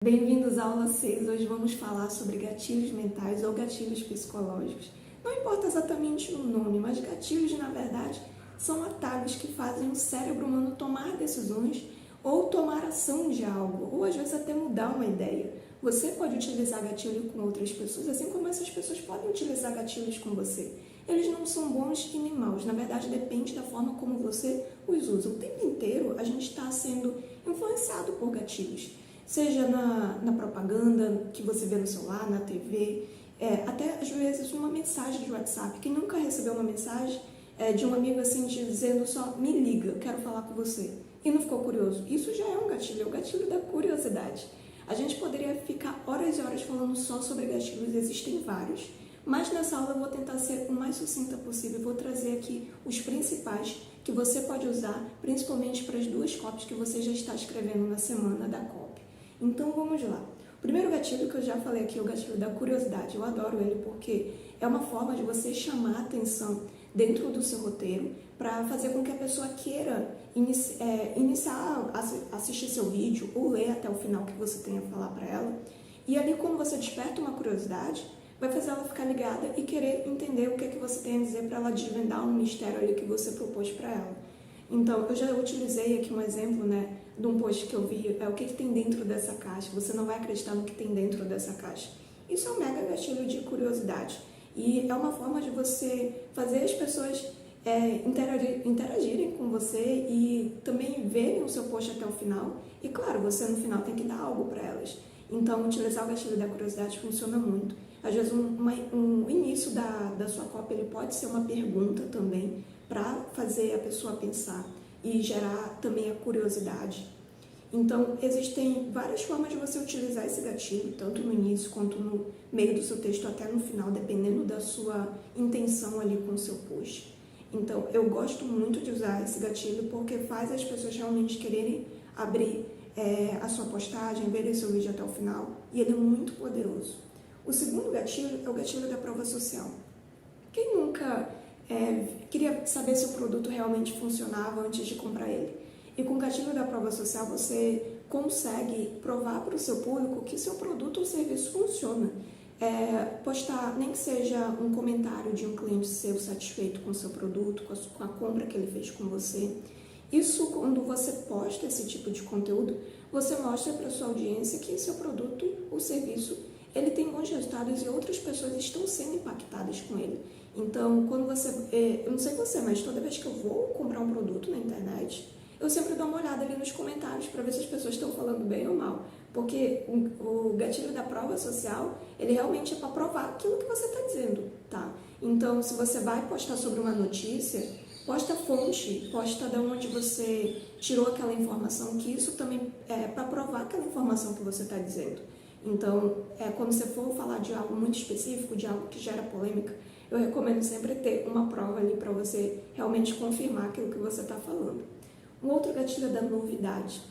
Bem-vindos à aula 6. Hoje vamos falar sobre gatilhos mentais ou gatilhos psicológicos. Não importa exatamente o nome, mas gatilhos, na verdade, são atalhos que fazem o cérebro humano tomar decisões ou tomar ação de algo, ou às vezes até mudar uma ideia. Você pode utilizar gatilho com outras pessoas, assim como essas pessoas podem utilizar gatilhos com você. Eles não são bons e nem maus, na verdade depende da forma como você os usa. O tempo inteiro a gente está sendo influenciado por gatilhos. Seja na propaganda que você vê no celular, na TV, até às vezes uma mensagem de WhatsApp. Quem nunca recebeu uma mensagem de um amigo assim dizendo só, me liga, quero falar com você, e não ficou curioso? Isso já é um gatilho, é o gatilho da curiosidade. A gente poderia ficar horas e horas falando só sobre gatilhos, existem vários, mas nessa aula eu vou tentar ser o mais sucinta possível, vou trazer aqui os principais que você pode usar, principalmente para as duas copies que você já está escrevendo na semana da copy. Então vamos lá. O primeiro gatilho que eu já falei aqui é o gatilho da curiosidade. Eu adoro ele porque é uma forma de você chamar a atenção dentro do seu roteiro para fazer com que a pessoa queira iniciar a assistir seu vídeo ou ler até o final que você tenha a falar para ela. E ali, quando você desperta uma curiosidade, vai fazer ela ficar ligada e querer entender o que é que você tem a dizer para ela desvendar um mistério ali que você propôs para ela. Então, eu já utilizei aqui um exemplo, de um post que eu vi, o que tem dentro dessa caixa. Você não vai acreditar no que tem dentro dessa caixa. Isso é um mega gatilho de curiosidade. E é uma forma de você fazer as pessoas interagirem com você e também verem o seu post até o final. E claro, você no final tem que dar algo para elas. Então, utilizar o gatilho da curiosidade funciona muito. Às vezes, um início da sua cópia ele pode ser uma pergunta também, para fazer a pessoa pensar e gerar também a curiosidade. Então, existem várias formas de você utilizar esse gatilho, tanto no início quanto no meio do seu texto, até no final, dependendo da sua intenção ali com o seu post. Então, eu gosto muito de usar esse gatilho porque faz as pessoas realmente quererem abrir a sua postagem, verem seu vídeo até o final, e ele é muito poderoso. O segundo gatilho é o gatilho da prova social. Quem nunca queria saber se o produto realmente funcionava antes de comprar ele? E com o gatilho da prova social você consegue provar para o seu público que seu produto ou serviço funciona. Postar nem que seja um comentário de um cliente seu satisfeito com o seu produto, com a compra que ele fez com você. Isso, quando você posta esse tipo de conteúdo, você mostra para a sua audiência que seu produto ou serviço ele tem bons resultados e outras pessoas estão sendo impactadas com ele. Então, quando você... eu não sei você, mas toda vez que eu vou comprar um produto na internet, eu sempre dou uma olhada ali nos comentários para ver se as pessoas estão falando bem ou mal. Porque o gatilho da prova social, ele realmente é para provar aquilo que você está dizendo, tá? Então, se você vai postar sobre uma notícia, posta a fonte, posta de onde você tirou aquela informação, que isso também é para provar aquela informação que você está dizendo. Então, quando você for falar de algo muito específico, de algo que gera polêmica, eu recomendo sempre ter uma prova ali para você realmente confirmar aquilo que você está falando. Um outro gatilho é da novidade.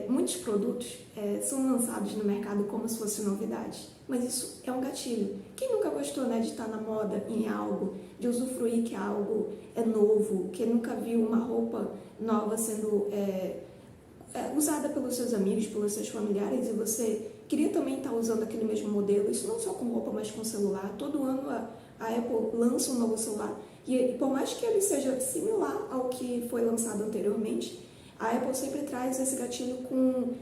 Muitos produtos são lançados no mercado como se fosse novidade, mas isso é um gatilho. Quem nunca gostou de estar na moda em algo, de usufruir que algo é novo, que nunca viu uma roupa nova sendo usada pelos seus amigos, pelos seus familiares, e você queria também estar usando aquele mesmo modelo, isso não só com roupa, mas com celular. Todo ano a Apple lança um novo celular, e por mais que ele seja similar ao que foi lançado anteriormente, a Apple sempre traz esse gatilho com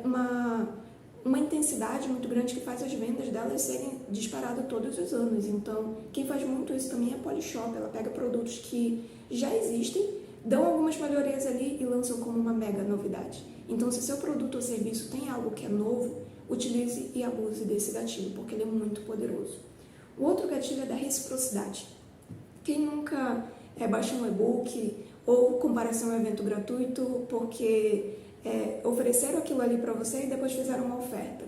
uma intensidade muito grande que faz as vendas delas serem disparadas todos os anos. Então, quem faz muito isso também é a Polishop. Ela pega produtos que já existem, dão algumas melhorias ali e lançam como uma mega novidade. Então, se seu produto ou serviço tem algo que é novo, utilize e abuse desse gatilho, porque ele é muito poderoso. O outro gatilho é da reciprocidade. Quem nunca baixou um e-book ou comparação a um evento gratuito porque ofereceram aquilo ali para você e depois fizeram uma oferta?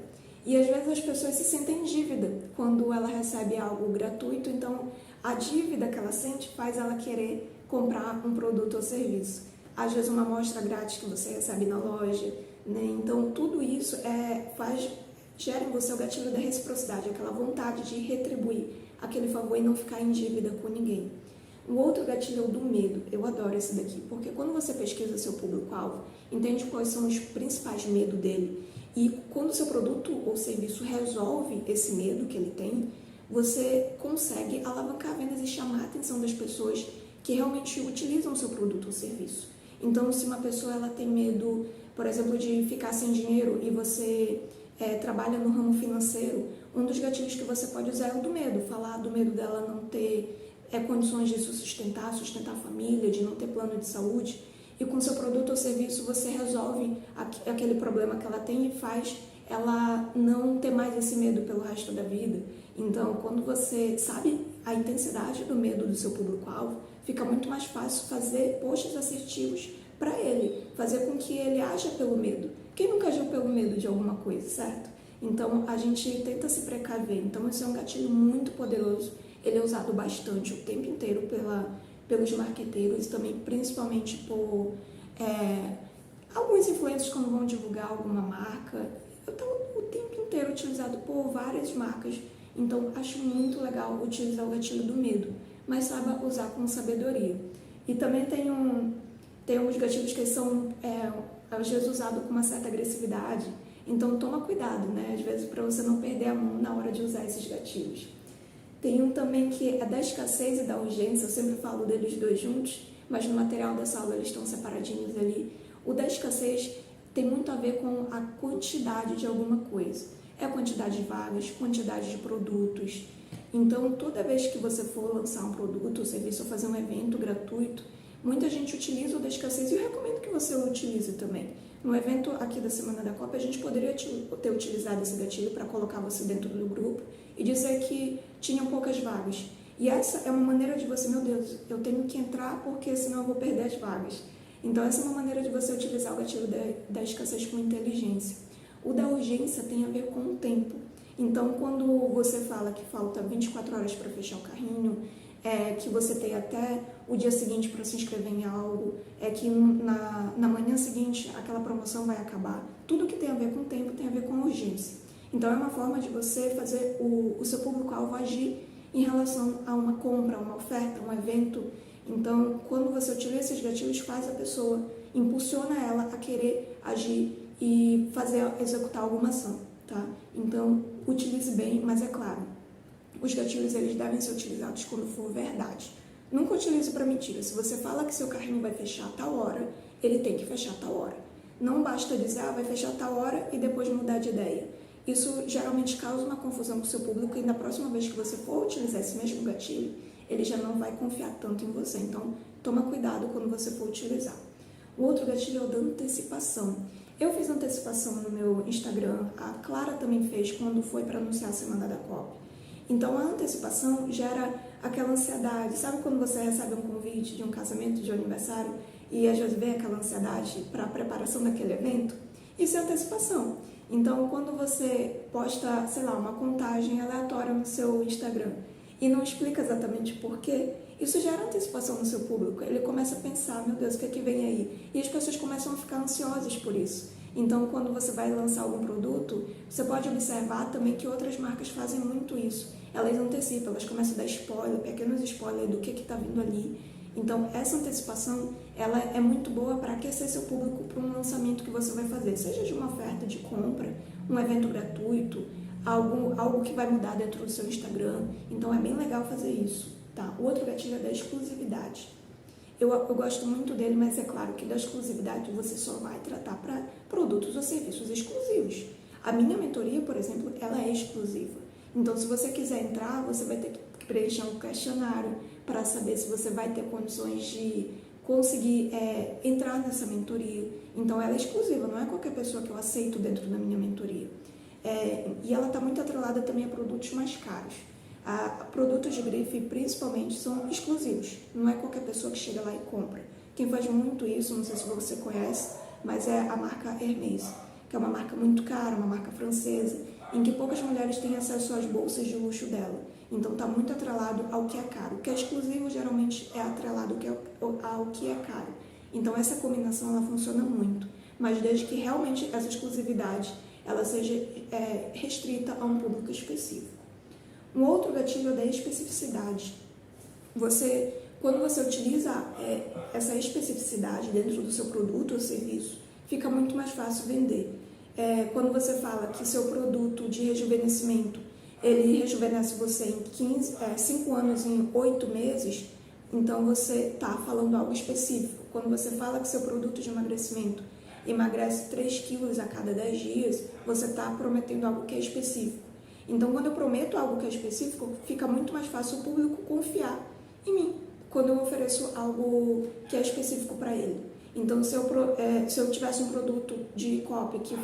E às vezes as pessoas se sentem em dívida quando ela recebe algo gratuito, então a dívida que ela sente faz ela querer comprar um produto ou serviço. Às vezes uma amostra grátis que você recebe na loja, Então tudo isso gera em você o gatilho da reciprocidade, aquela vontade de retribuir aquele favor e não ficar em dívida com ninguém. O outro gatilho é o do medo. Eu adoro esse daqui, porque quando você pesquisa seu público-alvo, entende quais são os principais medos dele e o seu produto ou serviço resolve esse medo que ele tem, você consegue alavancar vendas e chamar a atenção das pessoas que realmente utilizam o seu produto ou serviço. Então, se uma pessoa ela tem medo, por exemplo, de ficar sem dinheiro e você trabalha no ramo financeiro, um dos gatilhos que você pode usar é o do medo, falar do medo dela não ter condições de sustentar a família, de não ter plano de saúde, e com seu produto ou serviço você resolve aquele problema que ela tem e faz ela não ter mais esse medo pelo resto da vida. Então, quando você sabe a intensidade do medo do seu público-alvo, fica muito mais fácil fazer posts assertivos para ele, fazer com que ele haja pelo medo. Quem nunca agiu pelo medo de alguma coisa, certo? Então, a gente tenta se precaver. Então, esse é um gatilho muito poderoso. Ele é usado bastante o tempo inteiro pelos marqueteiros e também, principalmente, por alguns influencers quando vão divulgar alguma marca. Então, o tempo inteiro utilizado por várias marcas. Então, acho muito legal utilizar o gatilho do medo, mas saiba usar com sabedoria. E também tem alguns gatilhos que são, às vezes, usados com uma certa agressividade. Então, toma cuidado, né? Às vezes, para você não perder a mão na hora de usar esses gatilhos. Tem um também que é da escassez e da urgência, eu sempre falo deles dois juntos, mas no material dessa aula eles estão separadinhos ali. O da escassez tem muito a ver com a quantidade de alguma coisa. É a quantidade de vagas, quantidade de produtos. Então, toda vez que você for lançar um produto ou serviço ou fazer um evento gratuito, muita gente utiliza o da escassez e eu recomendo que você o utilize também. No evento aqui da Semana da Copa, a gente poderia ter utilizado esse gatilho para colocar você dentro do grupo e dizer que tinham poucas vagas. E essa é uma maneira de você, meu Deus, eu tenho que entrar porque senão eu vou perder as vagas. Então, essa é uma maneira de você utilizar o gatilho da escassez com inteligência. O da urgência tem a ver com o tempo. Então, quando você fala que falta 24 horas para fechar o carrinho, que você tem até o dia seguinte para se inscrever em algo, que na manhã seguinte aquela promoção vai acabar. Tudo que tem a ver com tempo tem a ver com urgência. Então, é uma forma de você fazer o seu público-alvo agir em relação a uma compra, uma oferta, um evento. Então, quando você utiliza esses gatilhos, faz a pessoa, impulsiona ela a querer agir e executar alguma ação, tá? Então, utilize bem, mas é claro, os gatilhos eles devem ser utilizados quando for verdade. Nunca utilize para mentira. Se você fala que seu carrinho vai fechar a tal hora, ele tem que fechar a tal hora. Não basta dizer, vai fechar a tal hora e depois mudar de ideia. Isso geralmente causa uma confusão com o seu público e na próxima vez que você for utilizar esse mesmo gatilho, ele já não vai confiar tanto em você. Então, toma cuidado quando você for utilizar. O outro gatilho é o da antecipação. Eu fiz antecipação no meu Instagram, a Clara também fez quando foi para anunciar a Semana da Copa. Então, a antecipação gera aquela ansiedade. Sabe quando você recebe um convite de um casamento, de um aniversário, e às vezes vem aquela ansiedade para a preparação daquele evento? Isso é antecipação. Então, quando você posta, sei lá, uma contagem aleatória no seu Instagram e não explica exatamente por quê, isso gera antecipação no seu público. Ele começa a pensar, meu Deus, o que é que vem aí? E as pessoas começam a ficar ansiosas por isso. Então, quando você vai lançar algum produto, você pode observar também que outras marcas fazem muito isso. Elas antecipam, elas começam a dar spoiler, pequenos spoilers do que está vindo ali. Então, essa antecipação, ela é muito boa para aquecer seu público para um lançamento que você vai fazer, seja de uma oferta de compra, um evento gratuito, algo que vai mudar dentro do seu Instagram. Então, é bem legal fazer isso, tá? O outro gatilho é da exclusividade. Eu gosto muito dele, mas é claro que da exclusividade você só vai tratar para produtos ou serviços exclusivos. A minha mentoria, por exemplo, ela é exclusiva. Então, se você quiser entrar, você vai ter que preencher um questionário para saber se você vai ter condições de conseguir entrar nessa mentoria. Então, ela é exclusiva, não é qualquer pessoa que eu aceito dentro da minha mentoria. E ela está muito atrelada também a produtos mais caros. Produtos de grife, principalmente, são exclusivos. Não é qualquer pessoa que chega lá e compra. Quem faz muito isso, não sei se você conhece, mas é a marca Hermès, que é uma marca muito cara, uma marca francesa, em que poucas mulheres têm acesso às bolsas de luxo dela. Então, está muito atrelado ao que é caro. O que é exclusivo, geralmente, é atrelado ao que é caro. Então, essa combinação, ela funciona muito. Mas desde que realmente essa exclusividade, ela seja restrita a um público específico. Um outro gatilho é da especificidade. Quando você utiliza essa especificidade dentro do seu produto ou serviço, fica muito mais fácil vender. quando você fala que seu produto de rejuvenescimento, ele rejuvenesce você em 5 anos em 8 meses, então você está falando algo específico. Quando você fala que seu produto de emagrecimento emagrece 3 quilos a cada 10 dias, você está prometendo algo que é específico. Então, quando eu prometo algo que é específico, fica muito mais fácil o público confiar em mim, quando eu ofereço algo que é específico para ele. Então, se eu tivesse um produto de copy que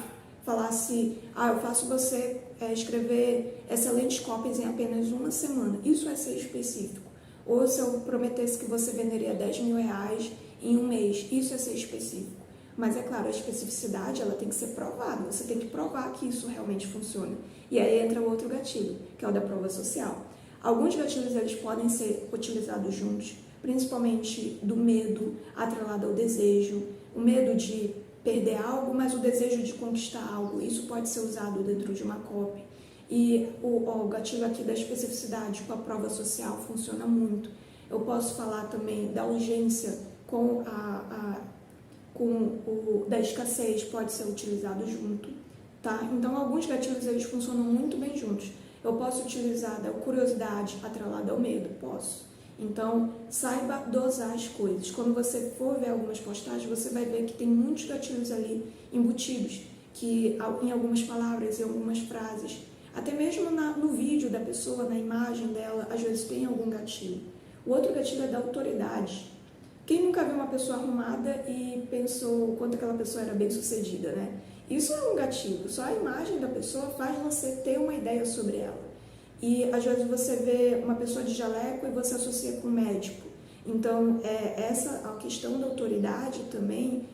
falasse, eu faço você escrever excelentes copies em apenas uma semana, isso é ser específico. Ou se eu prometesse que você venderia 10 mil reais em um mês, isso é ser específico. Mas é claro, a especificidade ela tem que ser provada, você tem que provar que isso realmente funciona. E aí entra o outro gatilho, que é o da prova social. Alguns gatilhos eles podem ser utilizados juntos, principalmente do medo atrelado ao desejo, o medo de perder algo, mas o desejo de conquistar algo. Isso pode ser usado dentro de uma copy. E o gatilho aqui da especificidade com a prova social funciona muito. Eu posso falar também da urgência com da escassez, pode ser utilizado junto, tá? Então, alguns gatilhos eles funcionam muito bem juntos. Eu posso utilizar da curiosidade atrelada ao medo? Posso. Então, saiba dosar as coisas. Quando você for ver algumas postagens, você vai ver que tem muitos gatilhos ali embutidos, que em algumas palavras, em algumas frases, até mesmo no vídeo da pessoa, na imagem dela, às vezes tem algum gatilho. O outro gatilho é da autoridade. Quem nunca viu uma pessoa arrumada e pensou o quanto aquela pessoa era bem sucedida, né? Isso é um gatilho, só a imagem da pessoa faz você ter uma ideia sobre ela. E às vezes você vê uma pessoa de jaleco e você associa com médico. Então, a questão da autoridade também,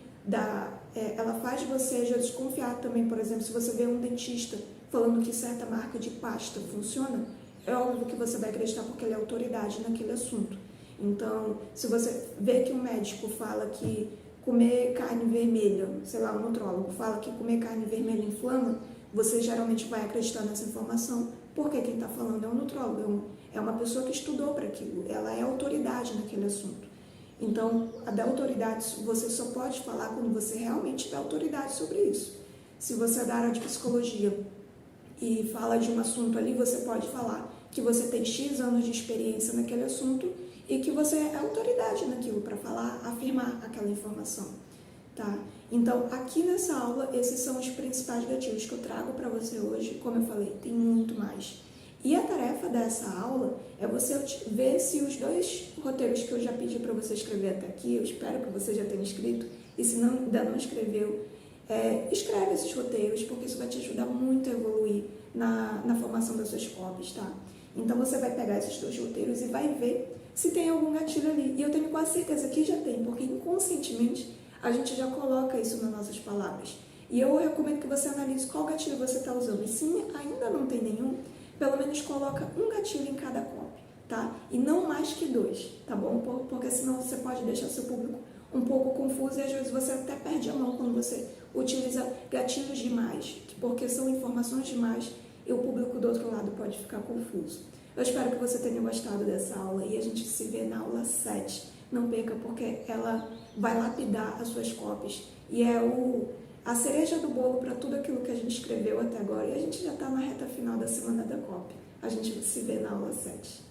ela faz você às vezes confiar também. Por exemplo, se você vê um dentista falando que certa marca de pasta funciona, é óbvio que você vai acreditar porque ele é autoridade naquele assunto. Então, se você vê que um médico fala que comer carne vermelha, sei lá, um nutrólogo fala que comer carne vermelha inflama, você geralmente vai acreditar nessa informação, porque quem está falando é um nutrólogo, é uma pessoa que estudou para aquilo, ela é autoridade naquele assunto. Então, a da autoridade você só pode falar quando você realmente tiver autoridade sobre isso. Se você é da área de psicologia e fala de um assunto ali, você pode falar que você tem X anos de experiência naquele assunto e que você é autoridade naquilo para falar, afirmar aquela informação, tá? Então, aqui nessa aula, esses são os principais gatilhos que eu trago para você hoje. Como eu falei, tem muito mais. E a tarefa dessa aula é você ver se os 2 roteiros que eu já pedi para você escrever até aqui, eu espero que você já tenha escrito, e se ainda não escreveu, escreve esses roteiros, porque isso vai te ajudar muito a evoluir na formação das suas copies, tá? Então, você vai pegar esses 2 roteiros e vai ver se tem algum gatilho ali. E eu tenho quase certeza que já tem, porque inconscientemente a gente já coloca isso nas nossas palavras. E eu recomendo que você analise qual gatilho você está usando. E se ainda não tem nenhum, pelo menos coloca um gatilho em cada copy, tá? E não mais que 2, tá bom? Porque senão você pode deixar seu público um pouco confuso e às vezes você até perde a mão quando você utiliza gatilhos demais, porque são informações demais e o público do outro lado pode ficar confuso. Eu espero que você tenha gostado dessa aula e a gente se vê na aula 7. Não perca, porque ela vai lapidar as suas copies e é a cereja do bolo para tudo aquilo que a gente escreveu até agora. E a gente já está na reta final da semana da copy. A gente se vê na aula 7.